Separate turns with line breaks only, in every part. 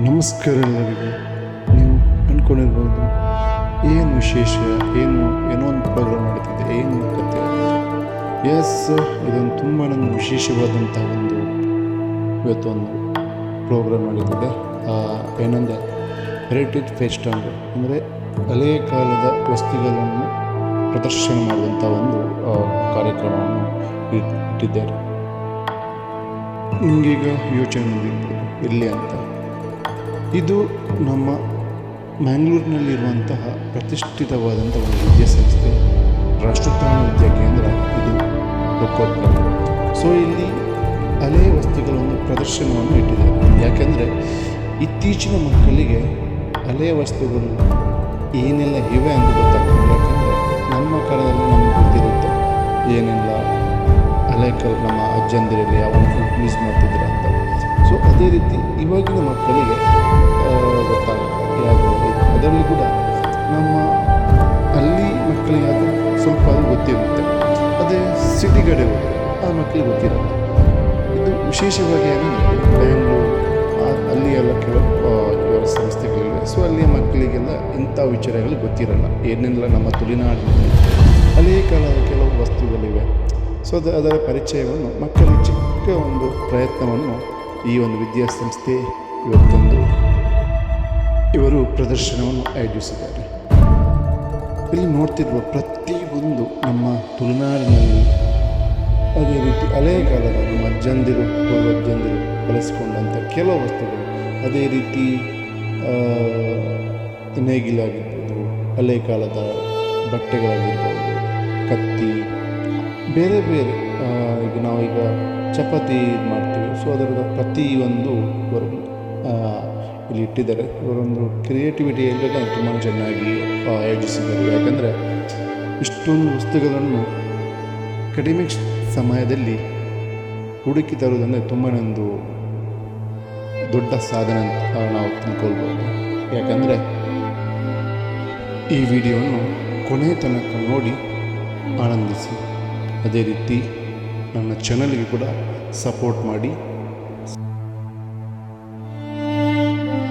ನಮಸ್ಕಾರ ಎಲ್ಲರಿಗೂ. ನೀವು ಅಂದ್ಕೊಂಡಿರ್ಬೋದು ಏನು ವಿಶೇಷ, ಏನೋ ಒಂದು ಪ್ರೋಗ್ರಾಮ್ ನಡೀತಿದೆ, ಏನು ಕತೆ. ಎಸ್, ಇದೊಂದು ತುಂಬ ನನಗೆ ವಿಶೇಷವಾದಂಥ ಇವತ್ತು ಒಂದು ಪ್ರೋಗ್ರಾಮ್ ನಡೀತಿದೆ. ಏನಂದರೆ ಹೆರಿಟೇಜ್ ಫೆಸ್ಟ್ ಅಂದರೆ ಹಳೆಯ ಕಾಲದ ವಸ್ತುಗಳನ್ನು ಪ್ರದರ್ಶನ ಮಾಡುವಂಥ ಒಂದು ಕಾರ್ಯಕ್ರಮವನ್ನು ಇಟ್ಟಿದ್ದಾರೆ. ನಿಮಗೀಗ ಯೋಚನೆ ಬಂದಿರ್ಬೋದು ಎಲ್ಲಿ ಅಂತ. ಇದು ನಮ್ಮ ಮ್ಯಾಂಗ್ಳೂರಿನಲ್ಲಿರುವಂತಹ ಪ್ರತಿಷ್ಠಿತವಾದಂಥ ಒಂದು ವಿದ್ಯಾಸಂಸ್ಥೆ ರಾಷ್ಟ್ರೋತ್ಥಾನ ವಿದ್ಯಾ ಕೇಂದ್ರ, ಇದು ತೊಕ್ಕೊಟ್ಟು. ಸೊ ಇಲ್ಲಿ ಹಳೆಯ ವಸ್ತುಗಳ ಒಂದು ಪ್ರದರ್ಶನವನ್ನು ಇಟ್ಟಿದ್ದಾರೆ. ಯಾಕೆಂದರೆ ಇತ್ತೀಚಿನ ಮಕ್ಕಳಿಗೆ ಹಳೆಯ ವಸ್ತುಗಳು ಏನೆಲ್ಲ ಇವೆ ಅಂತ ಗೊತ್ತಾಗ್ತದೆ. ಯಾಕಂದರೆ ನಮ್ಮ ಕಾಲದಲ್ಲಿ ನಮಗೆ ಗೊತ್ತಿರುತ್ತೆ ಏನೆಲ್ಲ ಹಳೆ ಕಾಲ ನಮ್ಮ ಅಜ್ಜಂದಿರಲ್ಲಿ ಯಾವಾಗ ಯೂಸ್ ಮಾಡ್ತಿದ್ರು ಅಂತ. ಸೊ ಅದೇ ರೀತಿ ಇವಾಗಿನ ಮಕ್ಕಳಿಗೆ ಗೊತ್ತಾಗುತ್ತೆ ಯಾವುದು. ಅದರಲ್ಲಿ ಕೂಡ ನಮ್ಮ ಹಳ್ಳಿ ಮಕ್ಕಳಿಗಾದರೆ ಸ್ವಲ್ಪ ಅದು ಗೊತ್ತಿರುತ್ತೆ. ಅದೇ ಸಿಟಿ ಕಡೆ ಹೋದರೆ ಆ ಮಕ್ಕಳಿಗೆ ಗೊತ್ತಿರುತ್ತೆ. ಇದು ವಿಶೇಷವಾಗಿ ಏನಂದರೆ ಬೆಂಗಳೂರು ಅಲ್ಲಿ ಎಲ್ಲ ಕೆಲವು ಇವರ ಸಂಸ್ಥೆಗಳಿವೆ. ಸೊ ಅಲ್ಲಿಯ ಮಕ್ಕಳಿಗೆಲ್ಲ ಇಂಥ ವಿಚಾರಗಳು ಗೊತ್ತಿರಲ್ಲ. ಏನೆಲ್ಲ ನಮ್ಮ ತುಳುನಾಡಿನಲ್ಲಿ ಹಳೆಯ ಕಾಲದ ಕೆಲವು ವಸ್ತುಗಳಿವೆ. ಸೊ ಅದರ ಪರಿಚಯವನ್ನು ಮಕ್ಕಳಿಗೆ ಚಿಕ್ಕ ಒಂದು ಪ್ರಯತ್ನವನ್ನು ಈ ಒಂದು ವಿದ್ಯಾಸಂಸ್ಥೆ ಇವರು ಪ್ರದರ್ಶನವನ್ನು ಆಯೋಜಿಸಿದ್ದಾರೆ. ಇಲ್ಲಿ ನೋಡ್ತಿರುವ ಪ್ರತಿಯೊಂದು ನಮ್ಮ ತುಳುನಾಡಿನಲ್ಲಿ ಅದೇ ರೀತಿ ಹಳೆಯ ಕಾಲದ ನಮ್ಮ ಅಜ್ಜಂದಿರು ಪೂರ್ವಜ್ಜಂದಿರು ಬಳಸಿಕೊಂಡಂಥ ಕೆಲವು ವಸ್ತುಗಳು, ಅದೇ ರೀತಿ ನೇಗಿಲಾಗಿರ್ಬೋದು, ಹಳೆಯ ಕಾಲದ ಬಟ್ಟೆಗಳಾಗಿರ್ಬೋದು, ಕತ್ತಿ, ಬೇರೆ ಬೇರೆ ಈಗ ನಾವೀಗ ಚಪಾತಿ ಮಾಡ್ತೀವಿ. ಸೊ ಅದರ ಪ್ರತಿಯೊಂದು ಇವರು ಇಲ್ಲಿ ಇಟ್ಟಿದ್ದಾರೆ. ಇವರೊಂದು ಕ್ರಿಯೇಟಿವಿಟಿ ಹೇಳ್ಬೇಕಂದ್ರೆ ತುಂಬ ಚೆನ್ನಾಗಿ ಆಯೋಜಿಸಿದ್ದಾರೆ. ಯಾಕಂದರೆ ಇಷ್ಟೊಂದು ವಸ್ತುಗಳನ್ನು ಕಡಿಮೆ ಸಮಯದಲ್ಲಿ ಹುಡುಕಿ ತರುವುದಂದರೆ ತುಂಬಾ ಒಂದು ದೊಡ್ಡ ಸಾಧನೆ ಅಂತ ನಾವು ತಿಳ್ಕೊಳ್ಬೋದು. ಯಾಕಂದರೆ ಈ ವಿಡಿಯೋವನ್ನು ಕೊನೆಯ ತನಕ ನೋಡಿ ಆನಂದಿಸಿ. ಅದೇ ರೀತಿ ನನ್ನ ಚಾನಲ್ಗೆ ಕೂಡ ಸಪೋರ್ಟ್ ಮಾಡಿ.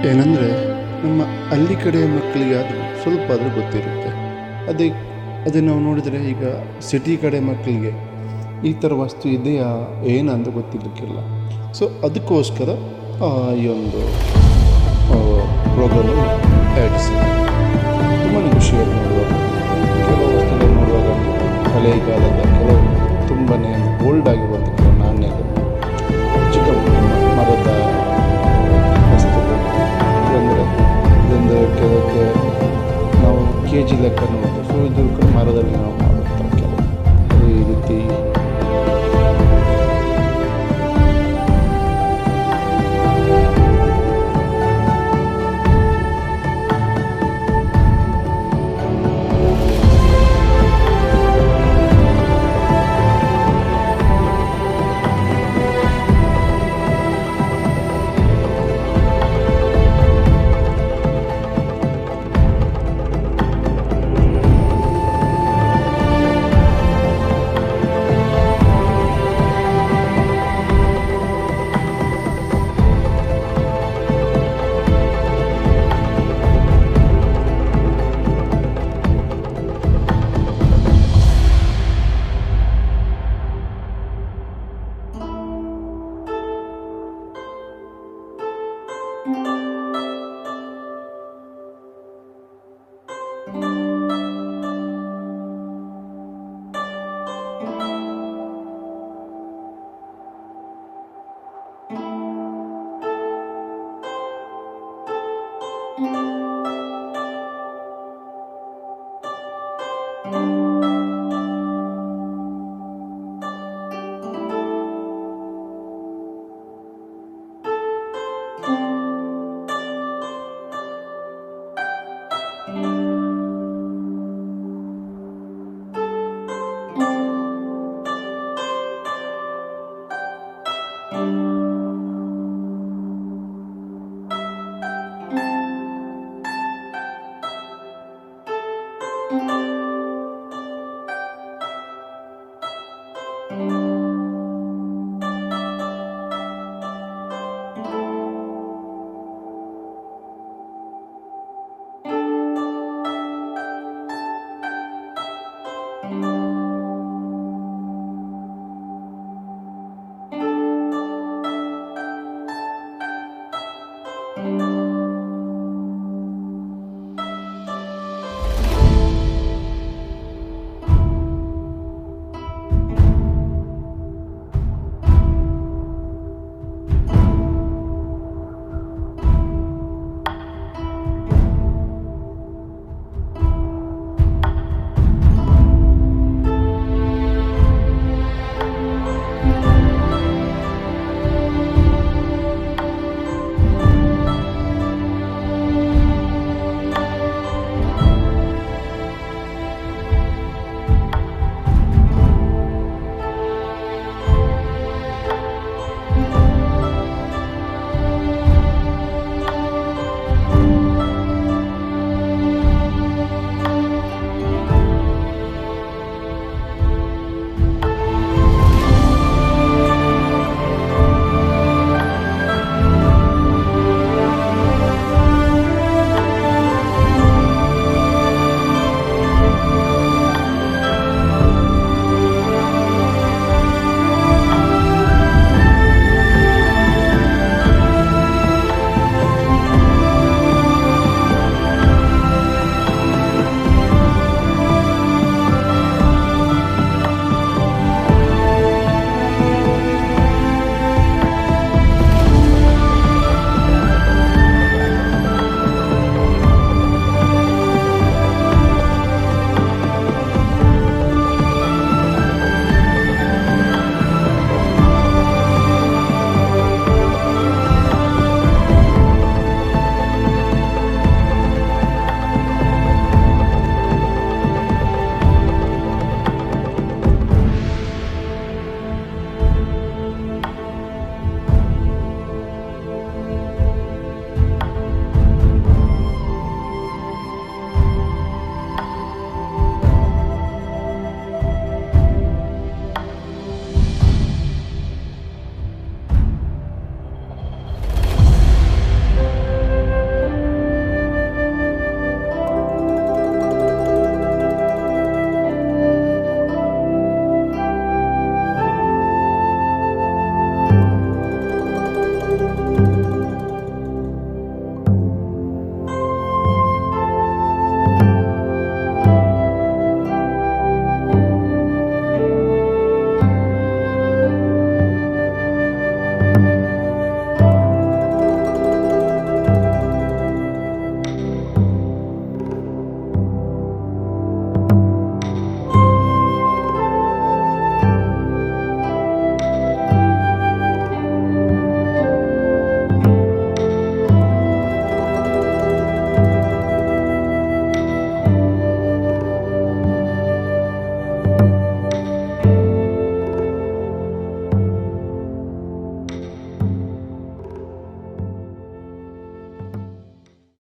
ಏನಂದರೆ ನಮ್ಮ ಹಳ್ಳಿ ಕಡೆಯ ಮಕ್ಕಳಿಗೆ ಅದು ಸ್ವಲ್ಪ ಆದರೂ ಗೊತ್ತಿರುತ್ತೆ. ಅದೇ ನಾವು ನೋಡಿದರೆ ಈಗ ಸಿಟಿ ಕಡೆ ಮಕ್ಕಳಿಗೆ ಈ ಥರ ವಸ್ತು ಇದೆಯಾ ಏನಂತ ಗೊತ್ತಿರಲಿಕ್ಕಿಲ್ಲ. ಸೊ ಅದಕ್ಕೋಸ್ಕರ ಈ ಒಂದು ಪ್ರೋಗ್ರಾಮನ್ನು ತಯಾರಿಸಿದೆ. ತುಂಬಾ ಖುಷಿಯಾಗಿ ನೋಡುವಾಗ ಕೆಲವು ವಸ್ತುಗಳು ನೋಡುವಾಗ ಹಳೆಯ ಕಾಲದ ಕೆಲವು ತುಂಬಾ ಓಲ್ಡ್ ಆಗಿರುವಂಥ ಕೆಲವು ನಾಣ್ಯಗಳು, ಚಿಕ್ಕ ಮರದ ವಸ್ತುಗಳು, ಇದೊಂದು ಕೆಲವಕ್ಕೆ ನಾವು ಕೆ ಜಿ ಲೆಕ್ಕ ನೋಡ್ತೀವಿ. ಸೊ ಇದು ಮರದಲ್ಲಿ ನಾವು